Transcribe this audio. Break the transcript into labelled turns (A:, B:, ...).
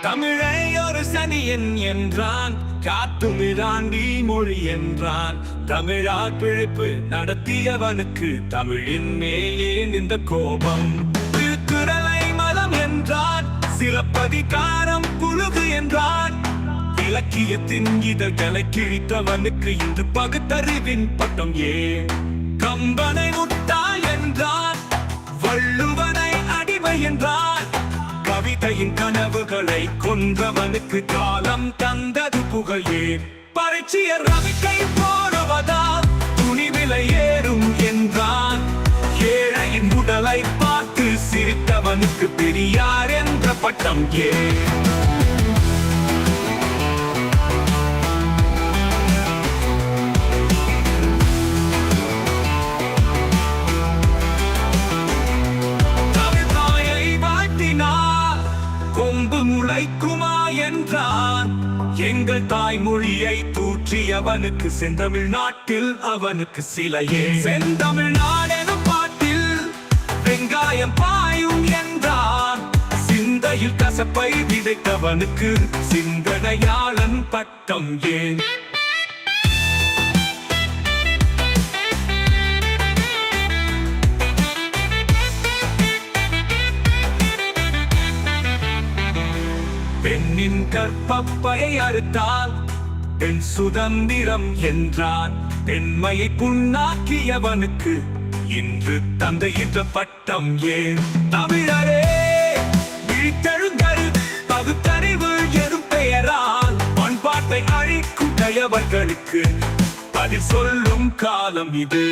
A: தமிழை ஒரு சனியன் என்றான், காத்துமிராண்டி மொழி என்றான். தமிழால் பிழைப்பு நடத்தியவனுக்கு தமிழின் மேலே இந்த கோபம். திருக்குறளை மதம் என்றான், சிலப்பதிகாரம் புழுகு என்றான். இலக்கியத்தின் இதழ்களை கிழித்தவனுக்கு இன்று பகுத்தறிவின் பட்டம் ஏன்? கம்பனை முட்டாள் என்றான், வள்ளுவனை அடிமை என்றான். கவிதையின் கனவுகளை கொன்றவனுக்கு காலம் தந்தது புகழ் ஏன்? பரிட்சிய ரவிக்கை போடுவதால் துணிவிலை ஏறும் என்றான். ஏழையின் உடலை பார்த்து சிரித்தவனுக்கு பெரியார் என்ற பட்டம் ஏன்? கொம்பு முளைக்குமா என்றான். எங்கள் தாய்மொழியை தூற்றியவனுக்கு செந்தமிழ் நாட்டில் அவனுக்கு சிலையே. செந்தமிழ்நாடெனும் பாட்டில் வெங்காயம் பாயும் என்றான். சிந்தையில் கசப்பை விதைத்தவனுக்கு சிந்தனையாளன் பட்டம் ஏன்? பெண்ணின் கற்பப்பையை அறுத்தால் பெண் சுதந்திரம் என்றான். பெண்மையை புண்ணாக்கியவனுக்கு இன்று தந்தையின்ற பட்டம் ஏன்? தமிழரே விழித்தெழுங்கள், பகுத்தறிவு எனும் பெயரால் பண்பாட்டை அழிக்கும் தயவர்களுக்கு பதில் சொல்லும் காலம் இது.